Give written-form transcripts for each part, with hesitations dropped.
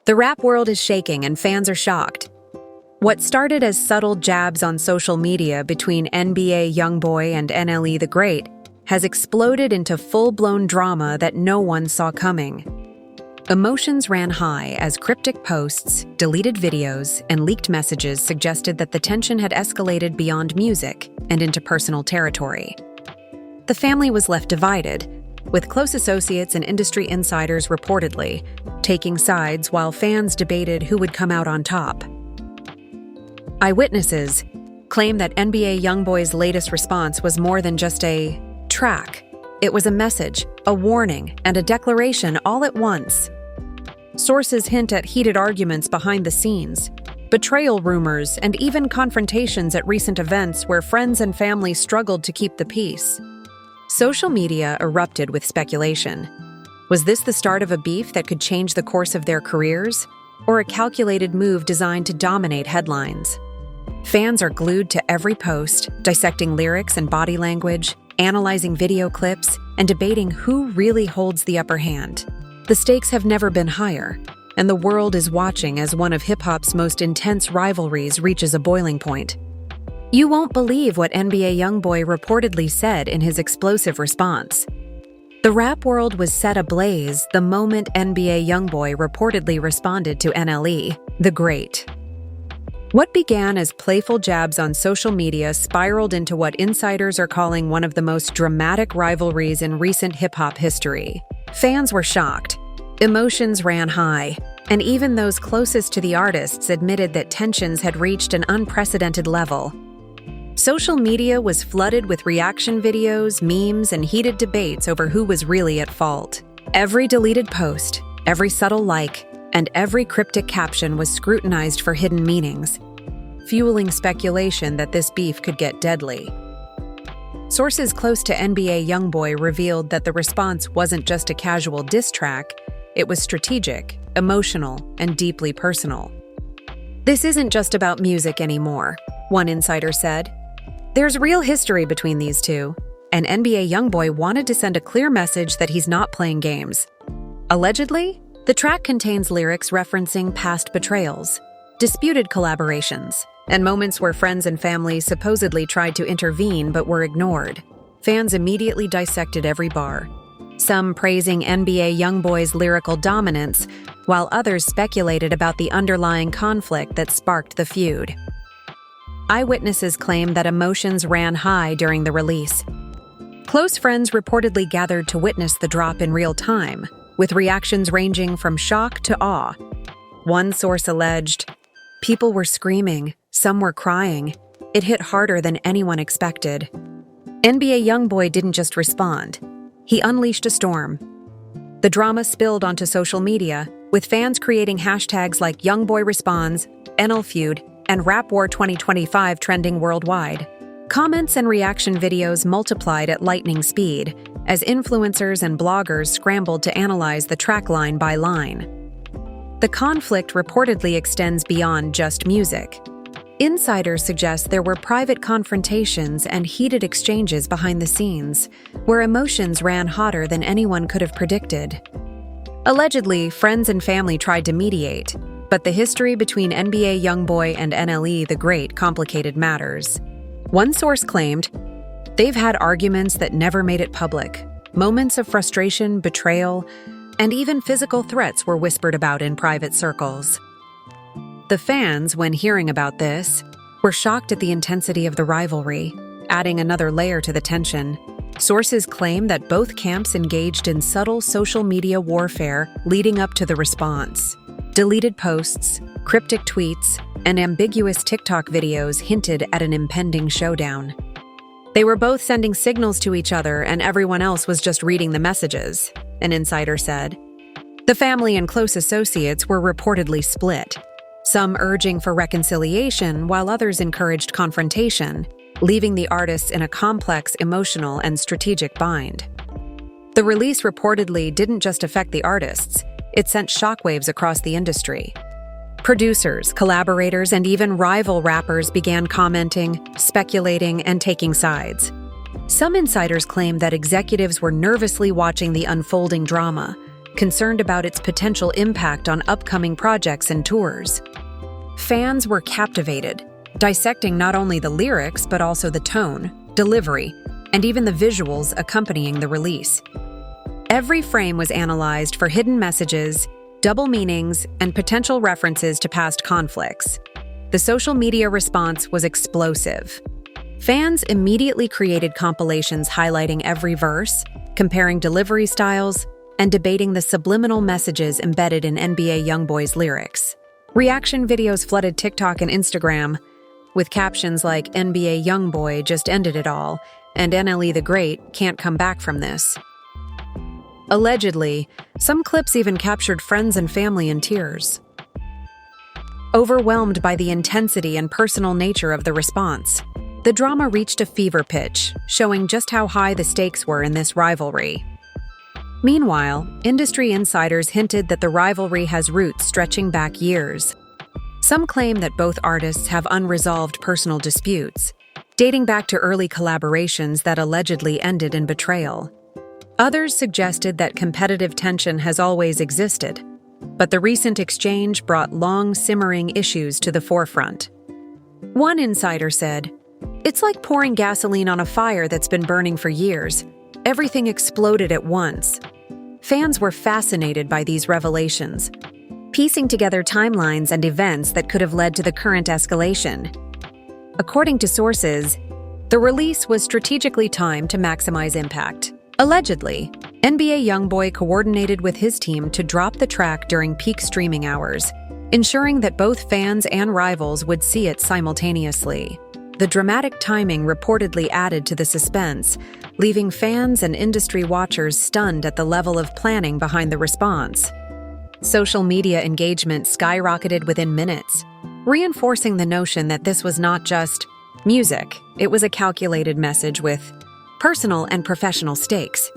The rap world is shaking and fans are shocked. What started as subtle jabs on social media between NBA YoungBoy and NLE The Great has exploded into full-blown drama that no one saw coming. Emotions ran high as cryptic posts, deleted videos, and leaked messages suggested that the tension had escalated beyond music and into personal territory. The family was left divided, with close associates and industry insiders reportedly taking sides while fans debated who would come out on top. Eyewitnesses claim that NBA YoungBoy's latest response was more than just a track. It was a message, a warning, and a declaration all at once. Sources hint at heated arguments behind the scenes, betrayal rumors, and even confrontations at recent events where friends and family struggled to keep the peace. Social media erupted with speculation. Was this the start of a beef that could change the course of their careers, or a calculated move designed to dominate headlines? Fans are glued to every post, dissecting lyrics and body language, analyzing video clips, and debating who really holds the upper hand. The stakes have never been higher, and the world is watching as one of hip-hop's most intense rivalries reaches a boiling point. You won't believe what NBA YoungBoy reportedly said in his explosive response. The rap world was set ablaze the moment NBA YoungBoy reportedly responded to NLE The Great. What began as playful jabs on social media spiraled into what insiders are calling one of the most dramatic rivalries in recent hip-hop history. Fans were shocked. Emotions ran high, and even those closest to the artists admitted that tensions had reached an unprecedented level. Social media was flooded with reaction videos, memes, and heated debates over who was really at fault. Every deleted post, every subtle like, and every cryptic caption was scrutinized for hidden meanings, fueling speculation that this beef could get deadly. Sources close to NBA YoungBoy revealed that the response wasn't just a casual diss track, it was strategic, emotional, and deeply personal. "This isn't just about music anymore," one insider said. "There's real history between these two, and NBA YoungBoy wanted to send a clear message that he's not playing games." Allegedly, the track contains lyrics referencing past betrayals, disputed collaborations, and moments where friends and family supposedly tried to intervene but were ignored. Fans immediately dissected every bar, some praising NBA YoungBoy's lyrical dominance, while others speculated about the underlying conflict that sparked the feud. Eyewitnesses claim that emotions ran high during the release. Close friends reportedly gathered to witness the drop in real time, with reactions ranging from shock to awe. One source alleged, "People were screaming, some were crying. It hit harder than anyone expected." NBA YoungBoy didn't just respond. He unleashed a storm. The drama spilled onto social media, with fans creating hashtags like YoungBoy Responds, NL Feud, and Rap War 2025 trending worldwide. Comments and reaction videos multiplied at lightning speed as influencers and bloggers scrambled to analyze the track line by line. The conflict reportedly extends beyond just music. Insiders suggest there were private confrontations and heated exchanges behind the scenes, where emotions ran hotter than anyone could have predicted. Allegedly, friends and family tried to mediate, but the history between NBA YoungBoy and NLE The Great complicated matters. One source claimed, "They've had arguments that never made it public. Moments of frustration, betrayal, and even physical threats were whispered about in private circles." The fans, when hearing about this, were shocked at the intensity of the rivalry, adding another layer to the tension. Sources claim that both camps engaged in subtle social media warfare leading up to the response. Deleted posts, cryptic tweets, and ambiguous TikTok videos hinted at an impending showdown. They were both sending signals to each other, and everyone else was just reading the messages, an insider said. The family and close associates were reportedly split, some urging for reconciliation while others encouraged confrontation, leaving the artists in a complex emotional and strategic bind. The release reportedly didn't just affect the artists, it sent shockwaves across the industry. Producers, collaborators, and even rival rappers began commenting, speculating, and taking sides. Some insiders claim that executives were nervously watching the unfolding drama, concerned about its potential impact on upcoming projects and tours. Fans were captivated, dissecting not only the lyrics but also the tone, delivery, and even the visuals accompanying the release. Every frame was analyzed for hidden messages, double meanings, and potential references to past conflicts. The social media response was explosive. Fans immediately created compilations highlighting every verse, comparing delivery styles, and debating the subliminal messages embedded in NBA YoungBoy's lyrics. Reaction videos flooded TikTok and Instagram, with captions like "NBA YoungBoy just ended it all" and "NLE The Great can't come back from this." Allegedly, some clips even captured friends and family in tears. Overwhelmed by the intensity and personal nature of the response, the drama reached a fever pitch, showing just how high the stakes were in this rivalry. Meanwhile, industry insiders hinted that the rivalry has roots stretching back years. Some claim that both artists have unresolved personal disputes, dating back to early collaborations that allegedly ended in betrayal. Others suggested that competitive tension has always existed, but the recent exchange brought long simmering issues to the forefront. One insider said, "It's like pouring gasoline on a fire that's been burning for years. Everything exploded at once." Fans were fascinated by these revelations, piecing together timelines and events that could have led to the current escalation. According to sources, the release was strategically timed to maximize impact. Allegedly, NBA YoungBoy coordinated with his team to drop the track during peak streaming hours, ensuring that both fans and rivals would see it simultaneously. The dramatic timing reportedly added to the suspense, leaving fans and industry watchers stunned at the level of planning behind the response. Social media engagement skyrocketed within minutes, reinforcing the notion that this was not just music, it was a calculated message with personal and professional stakes.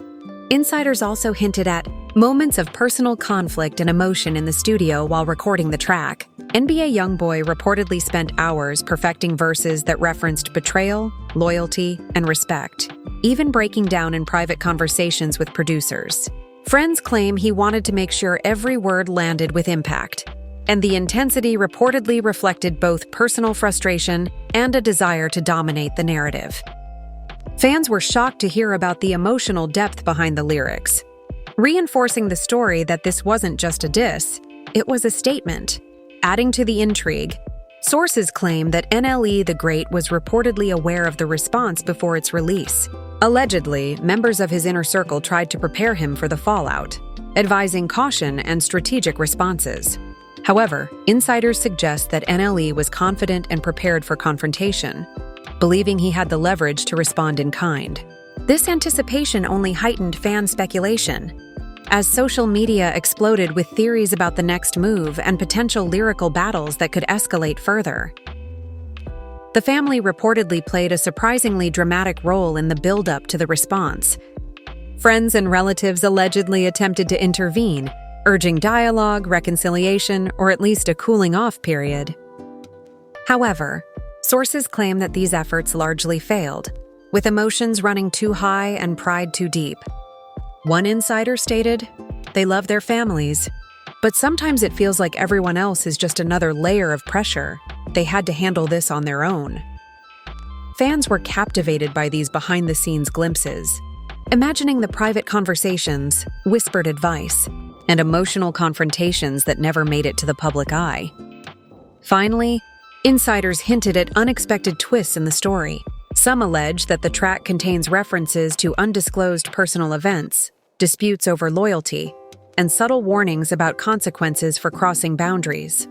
Insiders also hinted at moments of personal conflict and emotion in the studio while recording the track. NBA YoungBoy reportedly spent hours perfecting verses that referenced betrayal, loyalty, and respect, even breaking down in private conversations with producers. Friends claim he wanted to make sure every word landed with impact, and the intensity reportedly reflected both personal frustration and a desire to dominate the narrative. Fans were shocked to hear about the emotional depth behind the lyrics, reinforcing the story that this wasn't just a diss, it was a statement. Adding to the intrigue, sources claim that NLE The Great was reportedly aware of the response before its release. Allegedly, members of his inner circle tried to prepare him for the fallout, advising caution and strategic responses. However, insiders suggest that NLE was confident and prepared for confrontation, believing he had the leverage to respond in kind. This anticipation only heightened fan speculation, as social media exploded with theories about the next move and potential lyrical battles that could escalate further. The family reportedly played a surprisingly dramatic role in the build-up to the response. Friends and relatives allegedly attempted to intervene, urging dialogue, reconciliation, or at least a cooling-off period. However, sources claim that these efforts largely failed, with emotions running too high and pride too deep. One insider stated, "They love their families, but sometimes it feels like everyone else is just another layer of pressure. They had to handle this on their own." Fans were captivated by these behind-the-scenes glimpses, imagining the private conversations, whispered advice, and emotional confrontations that never made it to the public eye. Finally, insiders hinted at unexpected twists in the story. Some allege that the track contains references to undisclosed personal events, disputes over loyalty, and subtle warnings about consequences for crossing boundaries.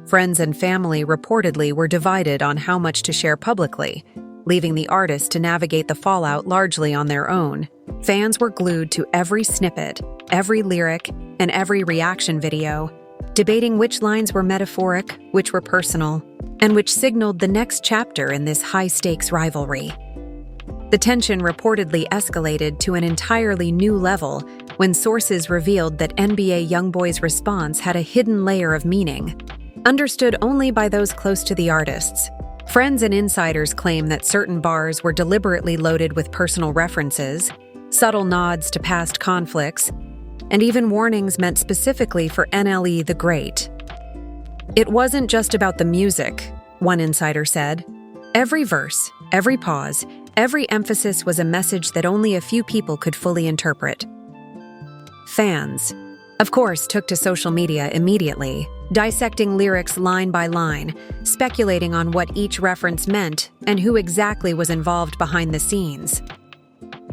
Friends and family reportedly were divided on how much to share publicly, leaving the artist to navigate the fallout largely on their own. Fans were glued to every snippet, every lyric, and every reaction video, debating which lines were metaphoric, which were personal, and which signaled the next chapter in this high-stakes rivalry. The tension reportedly escalated to an entirely new level when sources revealed that NBA YoungBoy's response had a hidden layer of meaning, understood only by those close to the artists. Friends and insiders claim that certain bars were deliberately loaded with personal references, subtle nods to past conflicts, and even warnings meant specifically for NLE The Great. It wasn't just about the music, one insider said. Every verse, every pause, every emphasis was a message that only a few people could fully interpret. Fans, of course, took to social media immediately, dissecting lyrics line by line, speculating on what each reference meant and who exactly was involved behind the scenes.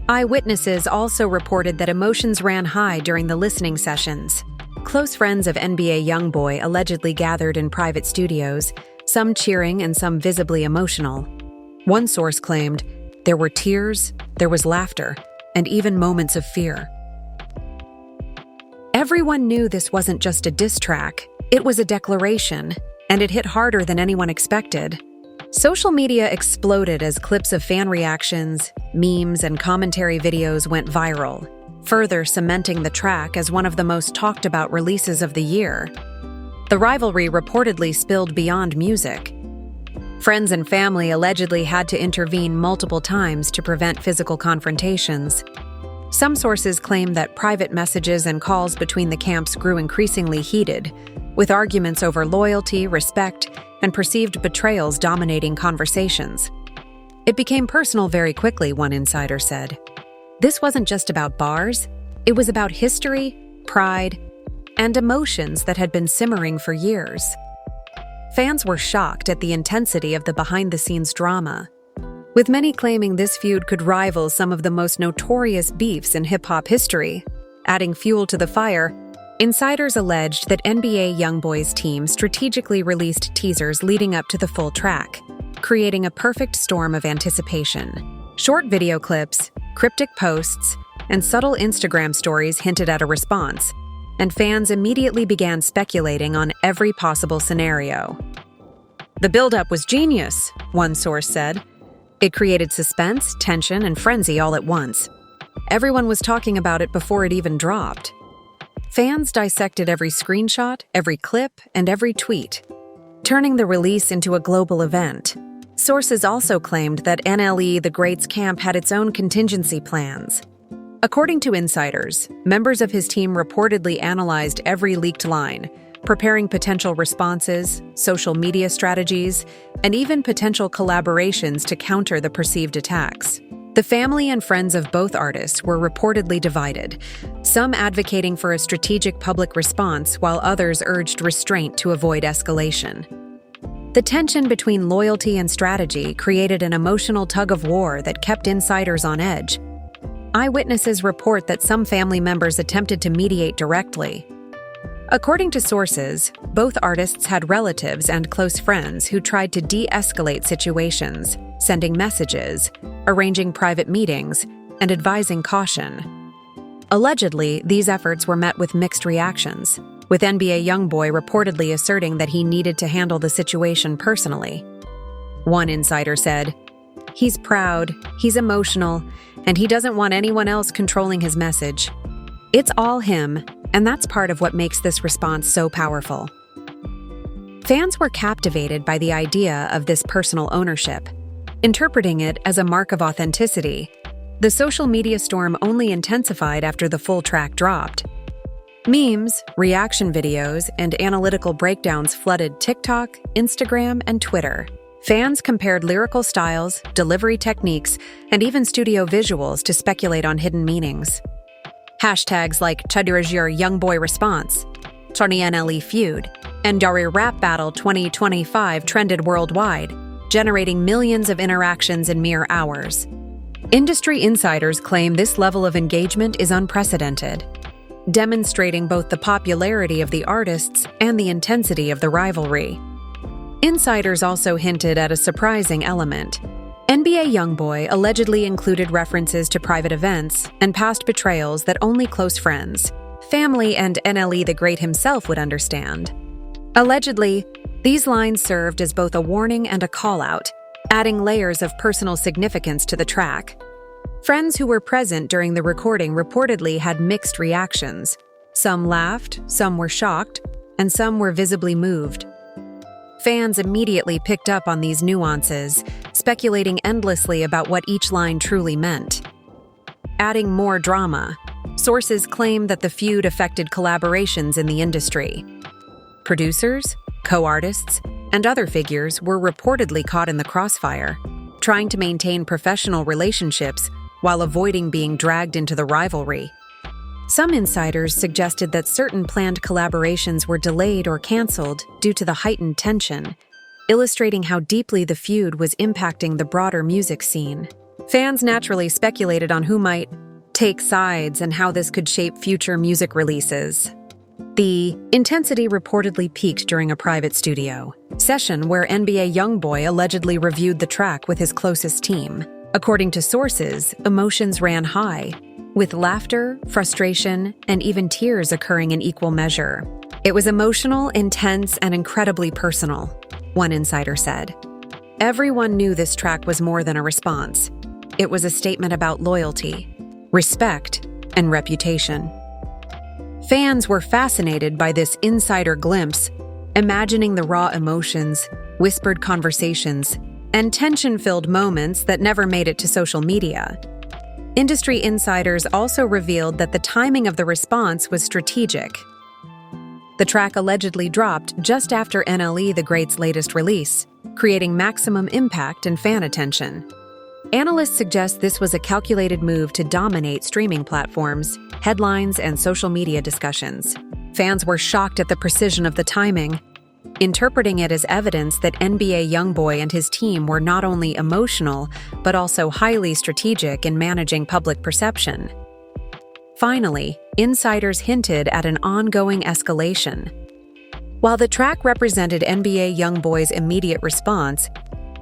Eyewitnesses also reported that emotions ran high during the listening sessions. Close friends of NBA YoungBoy allegedly gathered in private studios, some cheering and some visibly emotional. One source claimed, "There were tears, there was laughter, and even moments of fear." Everyone knew this wasn't just a diss track, it was a declaration, and it hit harder than anyone expected. Social media exploded as clips of fan reactions, memes, and commentary videos went viral, further cementing the track as one of the most talked about releases of the year. The rivalry reportedly spilled beyond music. Friends and family allegedly had to intervene multiple times to prevent physical confrontations. Some sources claim that private messages and calls between the camps grew increasingly heated, with arguments over loyalty, respect, and perceived betrayals dominating conversations. It became personal very quickly, one insider said. This wasn't just about bars, it was about history, pride, and emotions that had been simmering for years. Fans were shocked at the intensity of the behind-the-scenes drama, with many claiming this feud could rival some of the most notorious beefs in hip-hop history. Adding fuel to the fire, insiders alleged that NBA YoungBoy's team strategically released teasers leading up to the full track, creating a perfect storm of anticipation. Short video clips, cryptic posts, and subtle Instagram stories hinted at a response, and fans immediately began speculating on every possible scenario. "The build-up was genius," one source said. "It created suspense, tension, and frenzy all at once. Everyone was talking about it before it even dropped." Fans dissected every screenshot, every clip, and every tweet, turning the release into a global event. Sources also claimed that NLE The Great's camp had its own contingency plans. According to insiders, members of his team reportedly analyzed every leaked line, preparing potential responses, social media strategies, and even potential collaborations to counter the perceived attacks. The family and friends of both artists were reportedly divided, some advocating for a strategic public response while others urged restraint to avoid escalation. The tension between loyalty and strategy created an emotional tug-of-war that kept insiders on edge. Eyewitnesses report that some family members attempted to mediate directly. According to sources, both artists had relatives and close friends who tried to de-escalate situations, sending messages, arranging private meetings, and advising caution. Allegedly, these efforts were met with mixed reactions, with NBA YoungBoy reportedly asserting that he needed to handle the situation personally. One insider said, "He's proud, he's emotional, and he doesn't want anyone else controlling his message. It's all him, and that's part of what makes this response so powerful." Fans were captivated by the idea of this personal ownership, interpreting it as a mark of authenticity. The social media storm only intensified after the full track dropped. Memes, reaction videos, and analytical breakdowns flooded TikTok, Instagram, and Twitter. Fans compared lyrical styles, delivery techniques, and even studio visuals to speculate on hidden meanings. Hashtags like "Chadirajir YoungBoy Response," "Tony NLE Feud," and "Dari Rap Battle 2025 trended worldwide, generating millions of interactions in mere hours. Industry insiders claim this level of engagement is unprecedented, demonstrating both the popularity of the artists and the intensity of the rivalry. Insiders also hinted at a surprising element. NBA YoungBoy allegedly included references to private events and past betrayals that only close friends, family, and NLE The Great himself would understand. Allegedly, these lines served as both a warning and a call-out, adding layers of personal significance to the track. Friends who were present during the recording reportedly had mixed reactions. Some laughed, some were shocked, and some were visibly moved. Fans immediately picked up on these nuances, speculating endlessly about what each line truly meant. Adding more drama, Sources claim that the feud affected collaborations in the industry. Producers, co-artists, and other figures were reportedly caught in the crossfire, trying to maintain professional relationships while avoiding being dragged into the rivalry. Some insiders suggested that certain planned collaborations were delayed or canceled due to the heightened tension, illustrating how deeply the feud was impacting the broader music scene. Fans naturally speculated on who might take sides and how this could shape future music releases. The intensity reportedly peaked during a private studio session where NBA YoungBoy allegedly reviewed the track with his closest team. According to sources, emotions ran high, with laughter, frustration, and even tears occurring in equal measure. It was emotional, intense, and incredibly personal, one insider said. Everyone knew this track was more than a response. It was a statement about loyalty, respect, and reputation. Fans were fascinated by this insider glimpse, imagining the raw emotions, whispered conversations, and tension-filled moments that never made it to social media. Industry insiders also revealed that the timing of the response was strategic. The track allegedly dropped just after NLE The Great's latest release, creating maximum impact and fan attention. Analysts suggest this was a calculated move to dominate streaming platforms, headlines, and social media discussions. Fans were shocked at the precision of the timing, interpreting it as evidence that NBA YoungBoy and his team were not only emotional, but also highly strategic in managing public perception. Finally, insiders hinted at an ongoing escalation. While the track represented NBA YoungBoy's immediate response,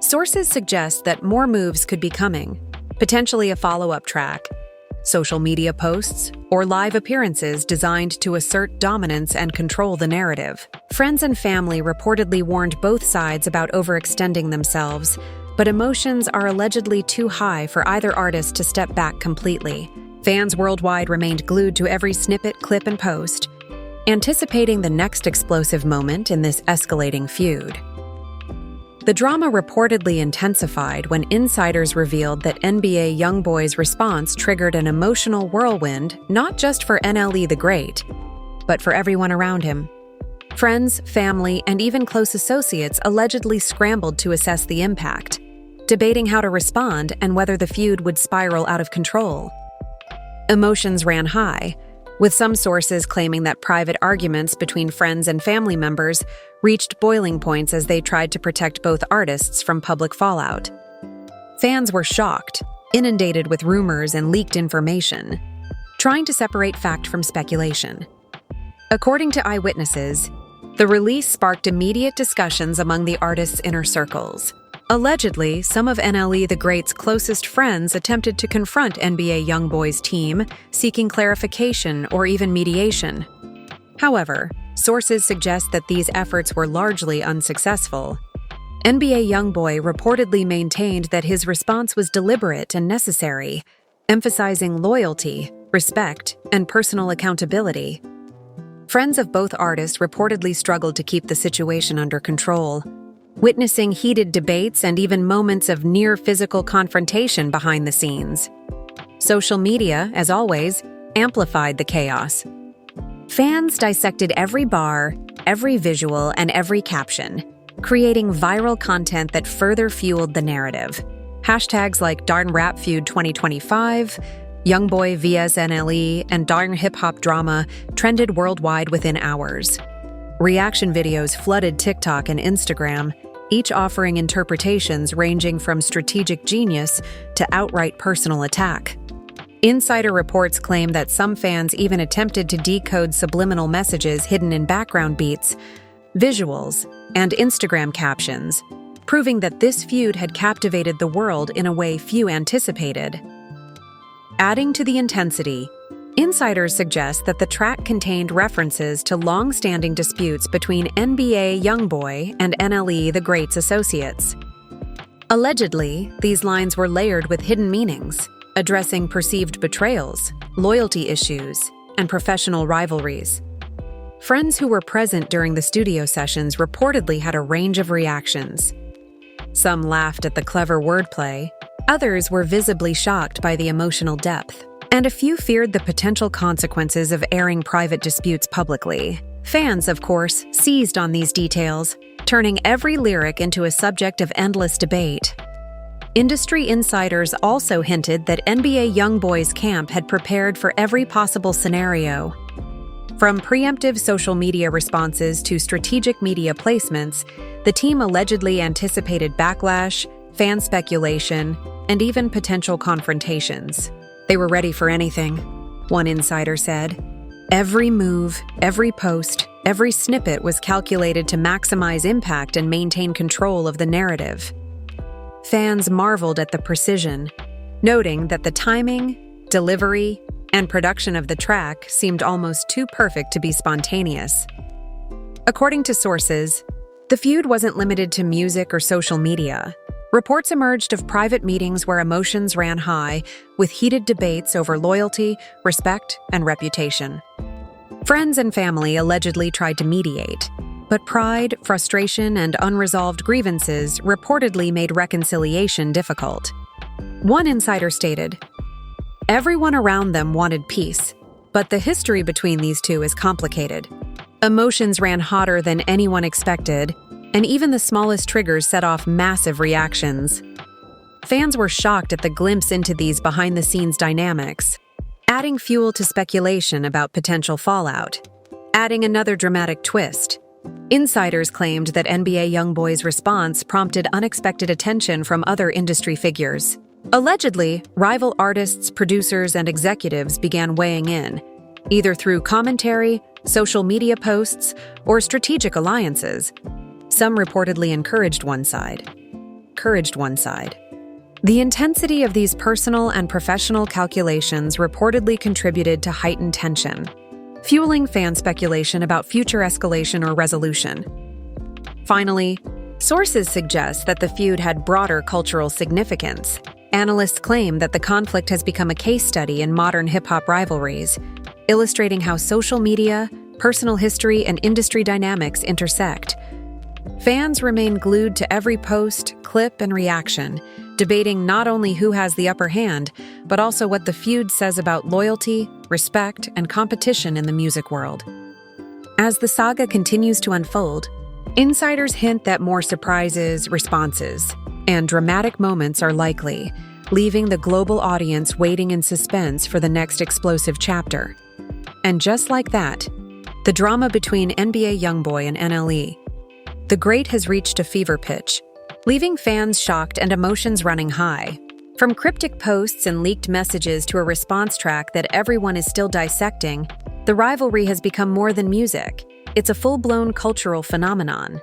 sources suggest that more moves could be coming, potentially a follow-up track, social media posts, or live appearances designed to assert dominance and control the narrative. Friends and family reportedly warned both sides about overextending themselves, but emotions are allegedly too high for either artist to step back completely. Fans worldwide remained glued to every snippet, clip, and post, anticipating the next explosive moment in this escalating feud. The drama reportedly intensified when insiders revealed that NBA YoungBoy's response triggered an emotional whirlwind not just for NLE The Great, but for everyone around him. Friends, family, and even close associates allegedly scrambled to assess the impact, debating how to respond and whether the feud would spiral out of control. Emotions ran high, with some sources claiming that private arguments between friends and family members reached boiling points as they tried to protect both artists from public fallout. Fans were shocked, inundated with rumors and leaked information, trying to separate fact from speculation. According to eyewitnesses, the release sparked immediate discussions among the artists' inner circles. Allegedly, some of NLE The Great's closest friends attempted to confront NBA YoungBoy's team, seeking clarification or even mediation. However, sources suggest that these efforts were largely unsuccessful. NBA YoungBoy reportedly maintained that his response was deliberate and necessary, emphasizing loyalty, respect, and personal accountability. Friends of both artists reportedly struggled to keep the situation under control, witnessing heated debates and even moments of near physical confrontation behind the scenes. Social media, as always, amplified the chaos. Fans dissected every bar, every visual, and every caption, creating viral content that further fueled the narrative. Hashtags like Darn Rap Feud 2025, YoungBoy vs NLE, and Darn Hip Hop Drama trended worldwide within hours. Reaction videos flooded TikTok and Instagram, each offering interpretations ranging from strategic genius to outright personal attack. Insider reports claim that some fans even attempted to decode subliminal messages hidden in background beats, visuals, and Instagram captions, proving that this feud had captivated the world in a way few anticipated. Adding to the intensity, insiders suggest that the track contained references to long-standing disputes between NBA YoungBoy and NLE The Great's associates. Allegedly, these lines were layered with hidden meanings, addressing perceived betrayals, loyalty issues, and professional rivalries. Friends who were present during the studio sessions reportedly had a range of reactions. Some laughed at the clever wordplay, others were visibly shocked by the emotional depth. And a few feared the potential consequences of airing private disputes publicly. Fans, of course, seized on these details, turning every lyric into a subject of endless debate. Industry insiders also hinted that NBA YoungBoy's camp had prepared for every possible scenario. From preemptive social media responses to strategic media placements, the team allegedly anticipated backlash, fan speculation, and even potential confrontations. They were ready for anything, one insider said. Every move, every post, every snippet was calculated to maximize impact and maintain control of the narrative. Fans marveled at the precision, noting that the timing, delivery, and production of the track seemed almost too perfect to be spontaneous. According to sources, the feud wasn't limited to music or social media. Reports emerged of private meetings where emotions ran high, with heated debates over loyalty, respect, and reputation. Friends and family allegedly tried to mediate, but pride, frustration, and unresolved grievances reportedly made reconciliation difficult. One insider stated, "Everyone around them wanted peace, but the history between these two is complicated. Emotions ran hotter than anyone expected, and even the smallest triggers set off massive reactions." Fans were shocked at the glimpse into these behind-the-scenes dynamics, adding fuel to speculation about potential fallout. Adding another dramatic twist, insiders claimed that NBA YoungBoy's response prompted unexpected attention from other industry figures. Allegedly, rival artists, producers, and executives began weighing in, either through commentary, social media posts, or strategic alliances. Some reportedly encouraged one side. The intensity of these personal and professional calculations reportedly contributed to heightened tension, fueling fan speculation about future escalation or resolution. Finally, sources suggest that the feud had broader cultural significance. Analysts claim that the conflict has become a case study in modern hip-hop rivalries, illustrating how social media, personal history, and industry dynamics intersect. Fans remain glued to every post, clip, and reaction, debating not only who has the upper hand, but also what the feud says about loyalty, respect, and competition in the music world. As the saga continues to unfold, insiders hint that more surprises, responses, and dramatic moments are likely, leaving the global audience waiting in suspense for the next explosive chapter. And just like that, the drama between NBA YoungBoy and NLE The Great has reached a fever pitch, leaving fans shocked and emotions running high. From cryptic posts and leaked messages to a response track that everyone is still dissecting, the rivalry has become more than music. It's a full-blown cultural phenomenon.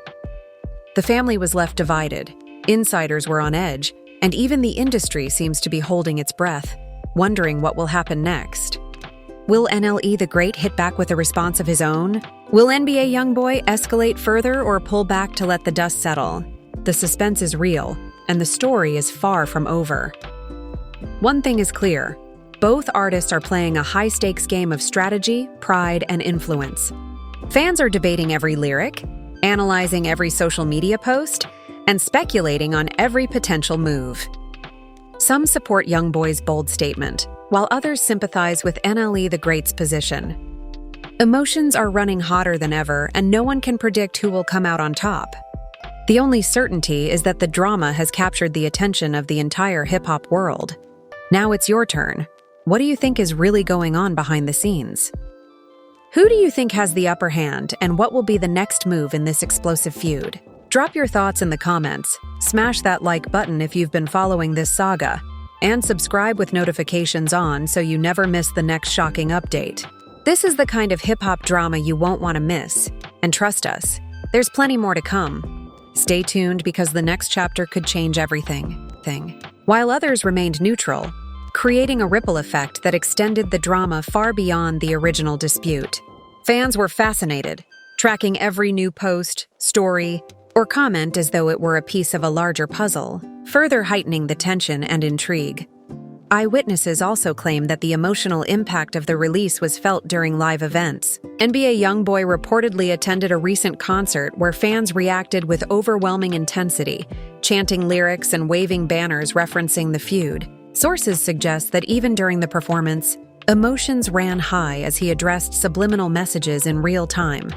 The family was left divided, insiders were on edge, and even the industry seems to be holding its breath, wondering what will happen next. Will NLE The Great hit back with a response of his own? Will NBA YoungBoy escalate further or pull back to let the dust settle? The suspense is real, and the story is far from over. One thing is clear: both artists are playing a high-stakes game of strategy, pride, and influence. Fans are debating every lyric, analyzing every social media post, and speculating on every potential move. Some support YoungBoy's bold statement, while others sympathize with NLE The Great's position. Emotions are running hotter than ever, and no one can predict who will come out on top. The only certainty is that the drama has captured the attention of the entire hip-hop world. Now it's your turn. What do you think is really going on behind the scenes? Who do you think has the upper hand, and what will be the next move in this explosive feud? Drop your thoughts in the comments, smash that like button if you've been following this saga, and subscribe with notifications on so you never miss the next shocking update. This is the kind of hip-hop drama you won't want to miss, and trust us, there's plenty more to come. Stay tuned because the next chapter could change everything. While others remained neutral, creating a ripple effect that extended the drama far beyond the original dispute. Fans were fascinated, tracking every new post, story, or comment as though it were a piece of a larger puzzle, further heightening the tension and intrigue. Eyewitnesses also claim that the emotional impact of the release was felt during live events. NBA YoungBoy reportedly attended a recent concert where fans reacted with overwhelming intensity, chanting lyrics and waving banners referencing the feud. Sources suggest that even during the performance, emotions ran high as he addressed subliminal messages in real time,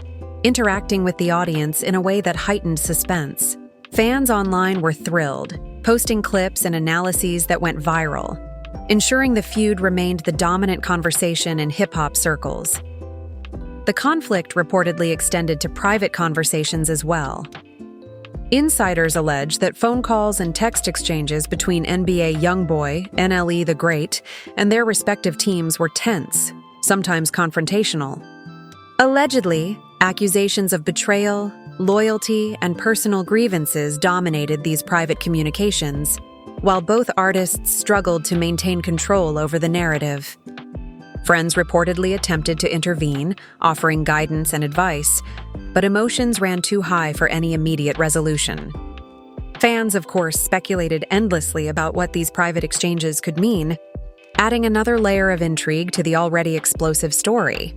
interacting with the audience in a way that heightened suspense. Fans online were thrilled, posting clips and analyses that went viral, ensuring the feud remained the dominant conversation in hip-hop circles. The conflict reportedly extended to private conversations as well. Insiders allege that phone calls and text exchanges between NBA YoungBoy, NLE The Great, and their respective teams were tense, sometimes confrontational. Allegedly, accusations of betrayal, loyalty, and personal grievances dominated these private communications, while both artists struggled to maintain control over the narrative. Friends reportedly attempted to intervene, offering guidance and advice, but emotions ran too high for any immediate resolution. Fans, of course, speculated endlessly about what these private exchanges could mean, adding another layer of intrigue to the already explosive story.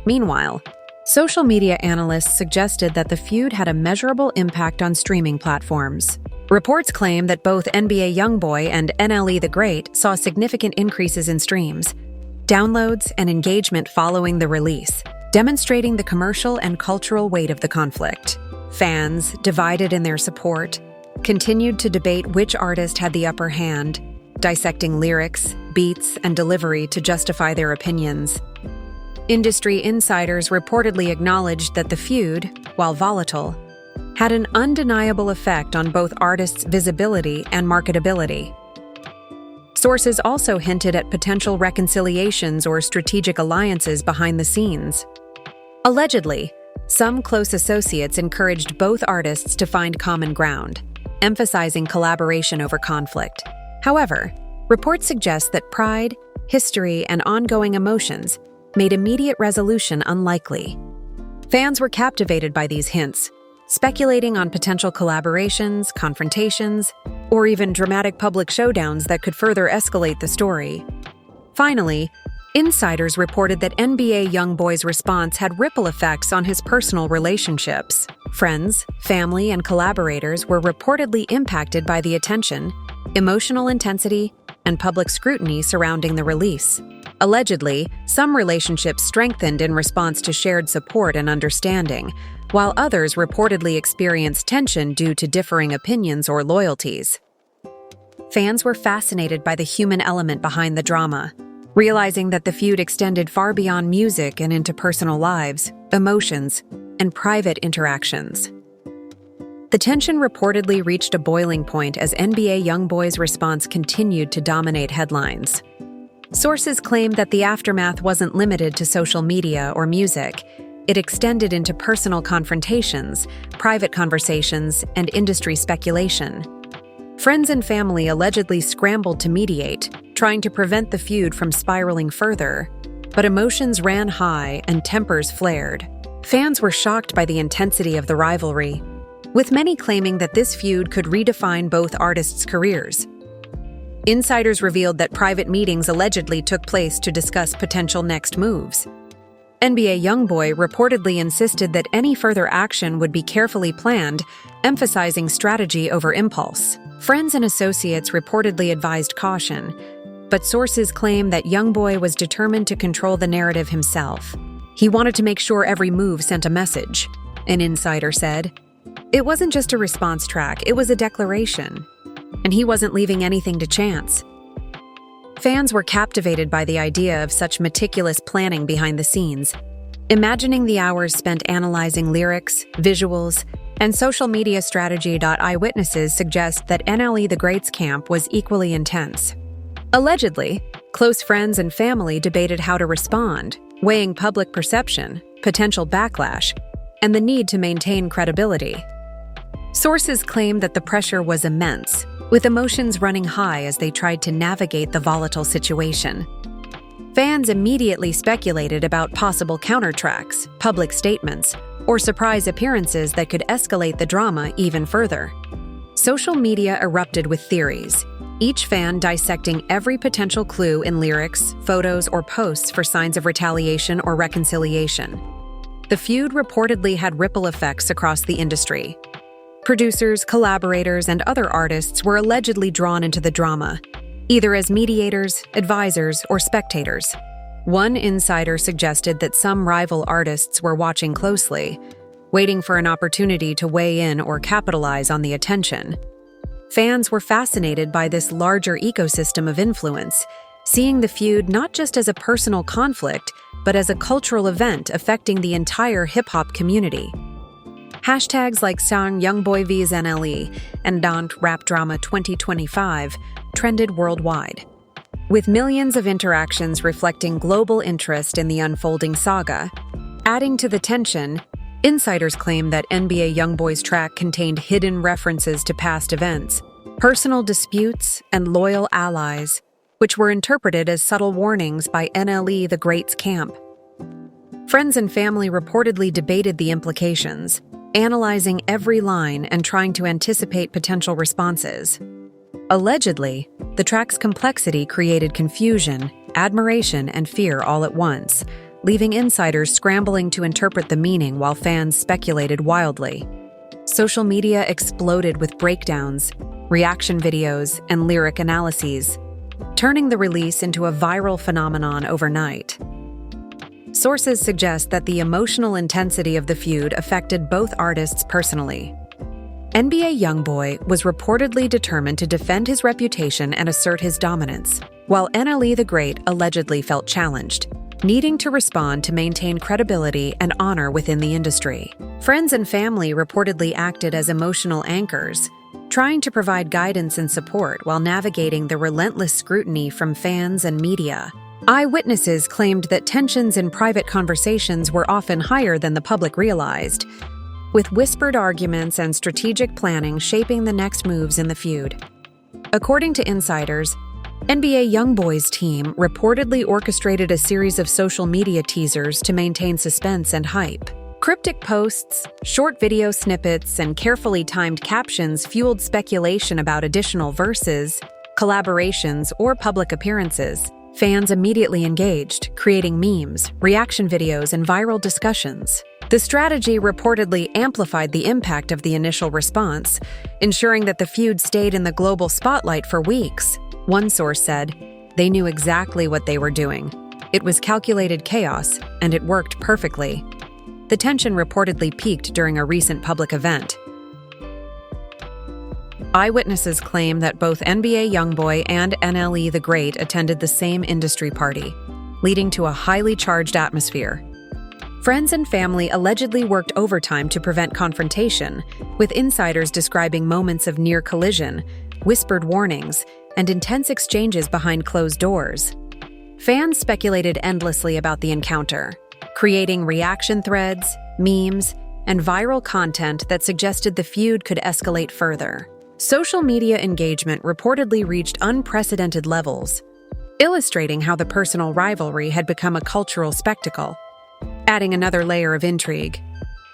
Meanwhile, social media analysts suggested that the feud had a measurable impact on streaming platforms. Reports claim that both NBA YoungBoy and NLE The Great saw significant increases in streams, downloads, and engagement following the release, demonstrating the commercial and cultural weight of the conflict. Fans, divided in their support, continued to debate which artist had the upper hand, dissecting lyrics, beats, and delivery to justify their opinions. Industry insiders reportedly acknowledged that the feud, while volatile, had an undeniable effect on both artists' visibility and marketability. Sources also hinted at potential reconciliations or strategic alliances behind the scenes. Allegedly, some close associates encouraged both artists to find common ground, emphasizing collaboration over conflict. However, reports suggest that pride, history, and ongoing emotions made immediate resolution unlikely. Fans were captivated by these hints, speculating on potential collaborations, confrontations, or even dramatic public showdowns that could further escalate the story. Finally, insiders reported that NBA YoungBoy's response had ripple effects on his personal relationships. Friends, family, and collaborators were reportedly impacted by the attention, emotional intensity, and public scrutiny surrounding the release. Allegedly, some relationships strengthened in response to shared support and understanding, while others reportedly experienced tension due to differing opinions or loyalties. Fans were fascinated by the human element behind the drama, realizing that the feud extended far beyond music and into personal lives, emotions, and private interactions. The tension reportedly reached a boiling point as NBA YoungBoy's response continued to dominate headlines. Sources claim that the aftermath wasn't limited to social media or music. It extended into personal confrontations, private conversations, and industry speculation. Friends and family allegedly scrambled to mediate, trying to prevent the feud from spiraling further, but emotions ran high and tempers flared. Fans were shocked by the intensity of the rivalry, with many claiming that this feud could redefine both artists' careers. Insiders revealed that private meetings allegedly took place to discuss potential next moves. NBA YoungBoy reportedly insisted that any further action would be carefully planned, emphasizing strategy over impulse. Friends and associates reportedly advised caution, but sources claim that YoungBoy was determined to control the narrative himself. He wanted to make sure every move sent a message, an insider said. It wasn't just a response track, it was a declaration, and he wasn't leaving anything to chance. Fans were captivated by the idea of such meticulous planning behind the scenes, imagining the hours spent analyzing lyrics, visuals, and social media strategy. Eyewitnesses suggest that NLE The Great's camp was equally intense. Allegedly, close friends and family debated how to respond, weighing public perception, potential backlash, and the need to maintain credibility. Sources claim that the pressure was immense, with emotions running high as they tried to navigate the volatile situation. Fans immediately speculated about possible countertracks, public statements, or surprise appearances that could escalate the drama even further. Social media erupted with theories, each fan dissecting every potential clue in lyrics, photos, or posts for signs of retaliation or reconciliation. The feud reportedly had ripple effects across the industry. Producers, collaborators, and other artists were allegedly drawn into the drama, either as mediators, advisors, or spectators. One insider suggested that some rival artists were watching closely, waiting for an opportunity to weigh in or capitalize on the attention. Fans were fascinated by this larger ecosystem of influence, seeing the feud not just as a personal conflict, but as a cultural event affecting the entire hip-hop community. Hashtags like Song YoungBoy vs NLE and Don't Rap Drama 2025 trended worldwide, with millions of interactions reflecting global interest in the unfolding saga. Adding to the tension, insiders claim that NBA YoungBoy's track contained hidden references to past events, personal disputes, and loyal allies, which were interpreted as subtle warnings by NLE The Great's camp. Friends and family reportedly debated the implications, analyzing every line and trying to anticipate potential responses. Allegedly, the track's complexity created confusion, admiration, and fear all at once, leaving insiders scrambling to interpret the meaning while fans speculated wildly. Social media exploded with breakdowns, reaction videos, and lyric analyses, turning the release into a viral phenomenon overnight. Sources suggest that the emotional intensity of the feud affected both artists personally. NBA YoungBoy was reportedly determined to defend his reputation and assert his dominance, while NLE The Great allegedly felt challenged, needing to respond to maintain credibility and honor within the industry. Friends and family reportedly acted as emotional anchors, trying to provide guidance and support while navigating the relentless scrutiny from fans and media. Eyewitnesses claimed that tensions in private conversations were often higher than the public realized, with whispered arguments and strategic planning shaping the next moves in the feud. According to insiders, NBA YoungBoy's team reportedly orchestrated a series of social media teasers to maintain suspense and hype. Cryptic posts, short video snippets, and carefully timed captions fueled speculation about additional verses, collaborations, or public appearances. Fans immediately engaged, creating memes, reaction videos, and viral discussions. The strategy reportedly amplified the impact of the initial response, ensuring that the feud stayed in the global spotlight for weeks. One source said, "They knew exactly what they were doing. It was calculated chaos, and it worked perfectly." The tension reportedly peaked during a recent public event. Eyewitnesses claim that both NBA YoungBoy and NLE The Great attended the same industry party, leading to a highly charged atmosphere. Friends and family allegedly worked overtime to prevent confrontation, with insiders describing moments of near collision, whispered warnings, and intense exchanges behind closed doors. Fans speculated endlessly about the encounter, creating reaction threads, memes, and viral content that suggested the feud could escalate further. Social media engagement reportedly reached unprecedented levels, illustrating how the personal rivalry had become a cultural spectacle. Adding another layer of intrigue,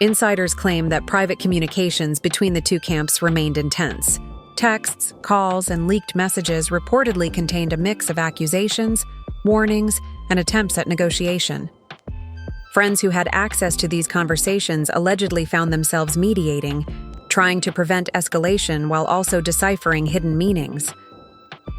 insiders claim that private communications between the two camps remained intense. Texts, calls, and leaked messages reportedly contained a mix of accusations, warnings, and attempts at negotiation. Friends who had access to these conversations allegedly found themselves mediating, trying to prevent escalation while also deciphering hidden meanings.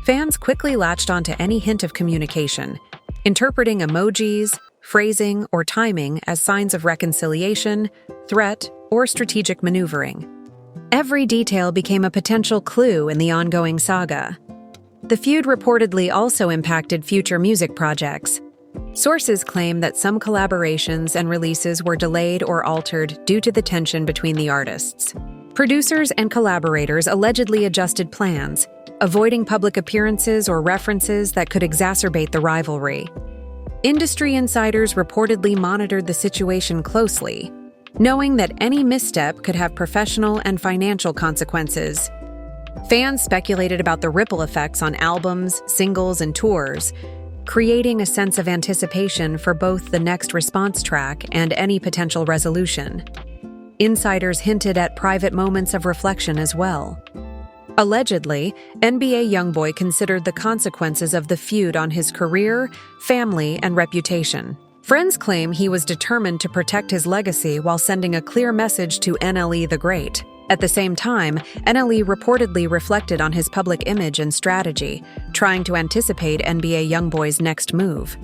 Fans quickly latched onto any hint of communication, interpreting emojis, phrasing, or timing as signs of reconciliation, threat, or strategic maneuvering. Every detail became a potential clue in the ongoing saga. The feud reportedly also impacted future music projects. Sources claim that some collaborations and releases were delayed or altered due to the tension between the artists. Producers and collaborators allegedly adjusted plans, avoiding public appearances or references that could exacerbate the rivalry. Industry insiders reportedly monitored the situation closely, knowing that any misstep could have professional and financial consequences. Fans speculated about the ripple effects on albums, singles, and tours, creating a sense of anticipation for both the next response track and any potential resolution. Insiders hinted at private moments of reflection as well. Allegedly, NBA YoungBoy considered the consequences of the feud on his career, family, and reputation. Friends claim he was determined to protect his legacy while sending a clear message to NLE The Great. At the same time, NLE reportedly reflected on his public image and strategy, trying to anticipate NBA YoungBoy's next move.